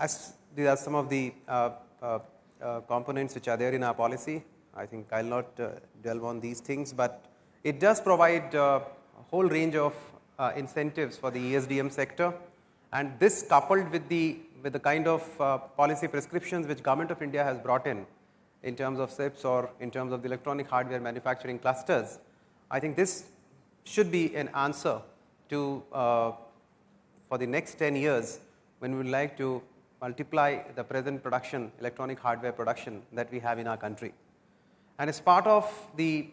As these are some of the components which are there in our policy, I think I will not delve on these things, but it does provide a whole range of incentives for the ESDM sector, and this coupled with the kind of policy prescriptions which Government of India has brought in terms of SIPs or in terms of the electronic hardware manufacturing clusters, I think this should be an answer to for the next 10 years when we would like to multiply the present production, electronic hardware production that we have in our country. And as part of the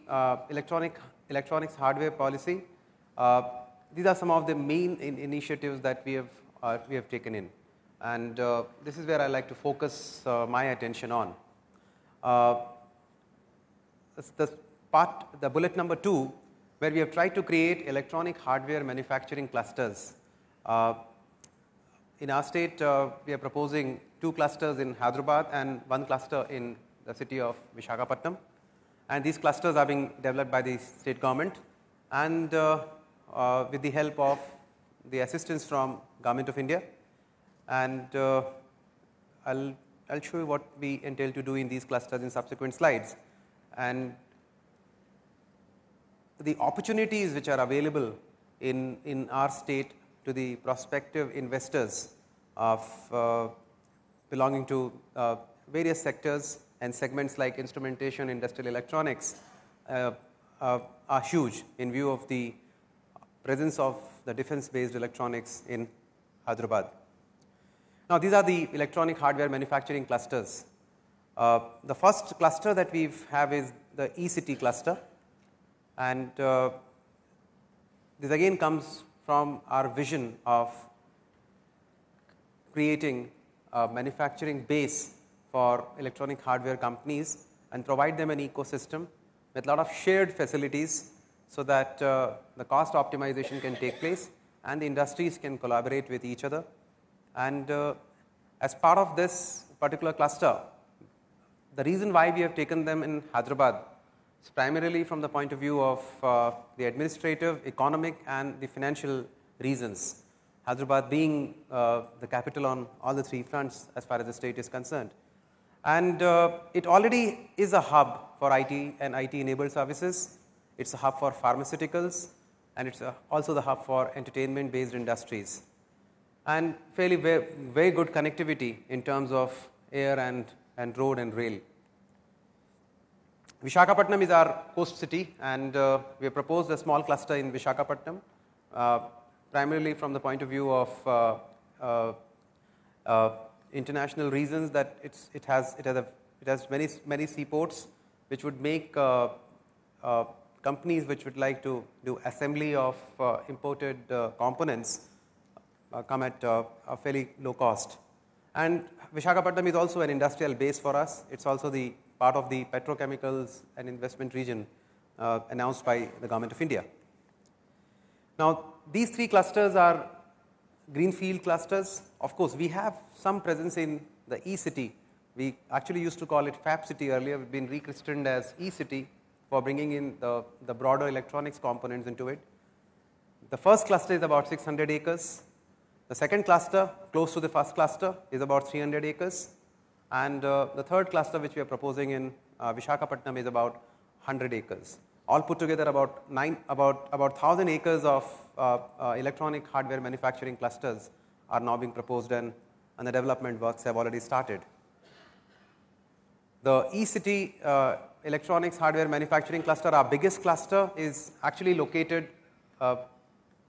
electronics hardware policy, these are some of the main initiatives that we have taken in, and this is where I like to focus my attention on. The bullet number 2, where we have tried to create electronic hardware manufacturing clusters. In our state, we are proposing 2 clusters in Hyderabad and 1 cluster in the city of Visakhapatnam, and these clusters are being developed by the state government, and with the help of the assistance from Government of India. And I'll show you what we intend to do in these clusters in subsequent slides, and the opportunities which are available in our state to the prospective investors of belonging to various sectors and segments like instrumentation, industrial electronics are huge in view of the presence of the defense-based electronics in Hyderabad. Now, these are the electronic hardware manufacturing clusters. The first cluster that we have is the E-City cluster, and this again comes from our vision of creating a manufacturing base for electronic hardware companies and provide them an ecosystem with a lot of shared facilities so that the cost optimization can take place and the industries can collaborate with each other. And as part of this particular cluster, the reason why we have taken them in Hyderabad is primarily from the point of view of the administrative, economic and the financial reasons, Hyderabad being the capital on all the 3 fronts as far as the state is concerned. And it already is a hub for IT and IT enabled services. It's a hub for pharmaceuticals, and it's also the hub for entertainment based industries, and fairly very good connectivity in terms of air and road and rail. Visakhapatnam is our host city, and we have proposed a small cluster in Visakhapatnam, primarily from the point of view of international reasons, that it has many seaports, which would make companies which would like to do assembly of imported components come at a fairly low cost. And Visakhapatnam is also an industrial base for us. It's also the part of the petrochemicals and investment region announced by the Government of India. Now, these 3 clusters are greenfield clusters. Of course, we have some presence in the E-City. We actually used to call it Fab City earlier. We've been rechristened as E-City for bringing in the broader electronics components into it. The first cluster is about 600 acres. The second cluster, close to the first cluster, is about 300 acres. And the third cluster, which we are proposing in Visakhapatnam, is about 100 acres. All put together, about 1,000 acres of electronic hardware manufacturing clusters are now being proposed, and the development works have already started. The E-City electronics hardware manufacturing cluster, our biggest cluster, is actually located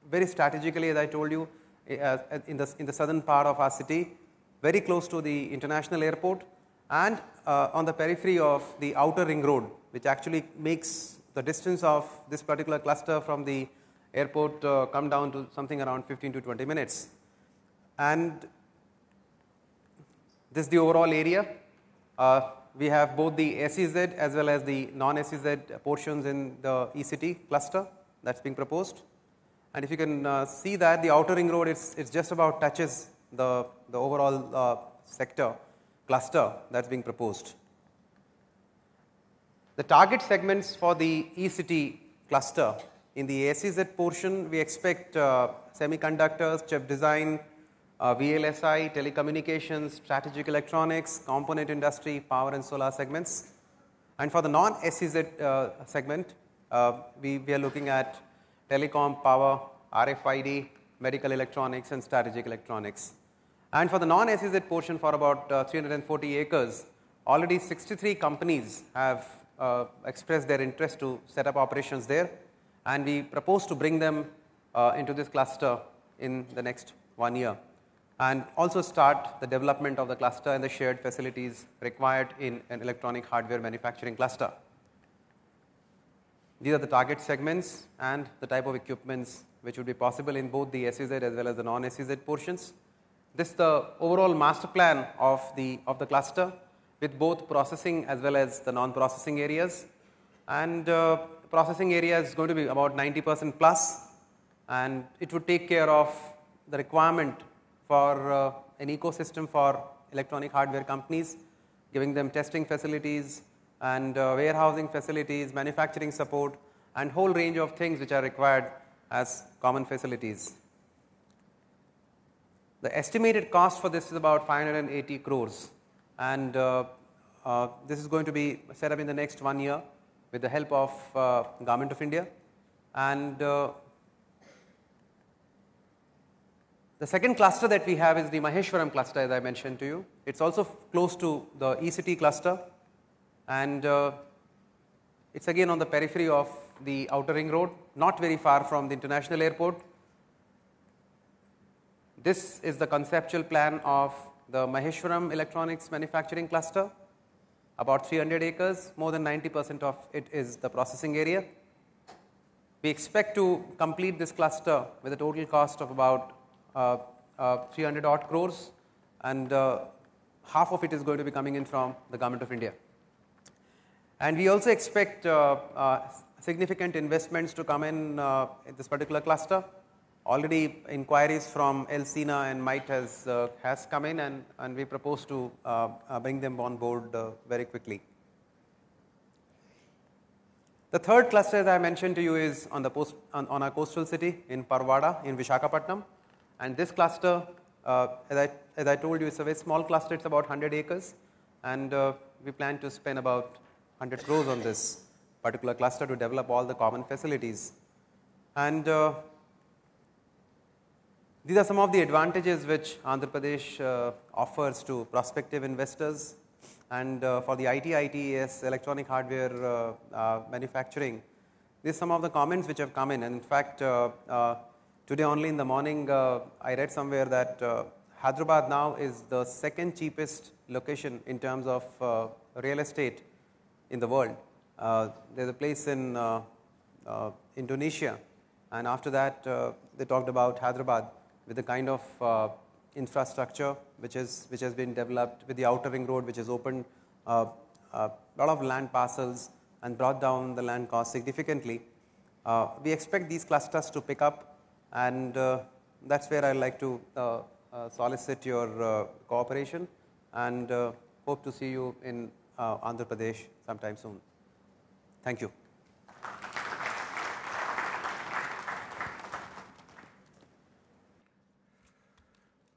very strategically, as I told you, in the southern part of our city, very close to the international airport, and on the periphery of the outer ring road, which actually makes the distance of this particular cluster from the airport come down to something around 15 to 20 minutes. And this is the overall area. We have both the SEZ as well as the non-SEZ portions in the E-City cluster that's being proposed. And if you can see that the outer ring road, it's just about touches the overall sector cluster that's being proposed. The target segments for the E-City cluster, in the SEZ portion, we expect semiconductors, chip design, VLSI, telecommunications, strategic electronics, component industry, power and solar segments. And for the non-SEZ segment, we are looking at telecom, power, RFID, medical electronics, and strategic electronics. And for the non-SEZ portion, for about 340 acres, already 63 companies have expressed their interest to set up operations there, and we propose to bring them into this cluster in the next 1 year, and also start the development of the cluster and the shared facilities required in an electronic hardware manufacturing cluster. These are the target segments and the type of equipments which would be possible in both the SEZ as well as the non-SEZ portions. This is the overall master plan of the cluster, with both processing as well as the non-processing areas. And processing area is going to be about 90% plus, and it would take care of the requirement for an ecosystem for electronic hardware companies, giving them testing facilities and warehousing facilities, manufacturing support, and whole range of things which are required as common facilities. The estimated cost for this is about 580 crores, and this is going to be set up in the next 1 year with the help of Government of India. And the second cluster that we have is the Maheshwaram cluster, as I mentioned to you. It's also close to the ECT cluster, and it's again on the periphery of the outer ring road, not very far from the international airport. This is the conceptual plan of the Maheshwaram electronics manufacturing cluster, about 300 acres, more than 90% of it is the processing area. We expect to complete this cluster with a total cost of about 300 odd crores, and half of it is going to be coming in from the Government of India. And we also expect significant investments to come in this particular cluster. Already inquiries from LCNA and MITE has come in, and we propose to bring them on board very quickly. The third cluster, as I mentioned to you, is on our coastal city in Parwada in Visakhapatnam. And this cluster, as I told you, it's a very small cluster. It's about 100 acres, and we plan to spend about 100 crores on this particular cluster to develop all the common facilities. And these are some of the advantages which Andhra Pradesh offers to prospective investors. And for the IES, electronic hardware manufacturing, these are some of the comments which have come in. And in fact, today only in the morning, I read somewhere that Hyderabad now is the second cheapest location in terms of real estate in the world. There's a place in Indonesia, and after that, they talked about Hyderabad with the kind of infrastructure which has been developed, with the outer ring road which has opened a lot of land parcels and brought down the land cost significantly. We expect these clusters to pick up, and that's where I'd like to solicit your cooperation, and hope to see you in Andhra Pradesh sometime soon. Thank you.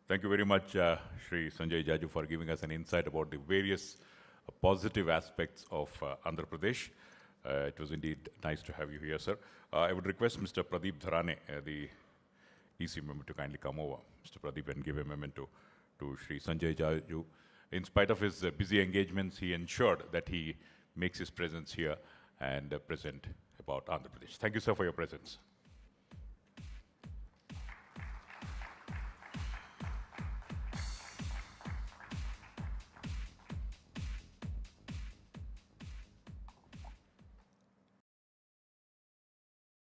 Thank you very much, Shri Sanjay Jaju, for giving us an insight about the various positive aspects of Andhra Pradesh. It was indeed nice to have you here, sir. I would request Mr. Pradeep Dharane, the EC member, to kindly come over, Mr. Pradeep, and give a memento to Shri Sanjay Jaju. In spite of his busy engagements, he ensured that he makes his presence here and present about Andhra Pradesh. Thank you, sir, for your presence.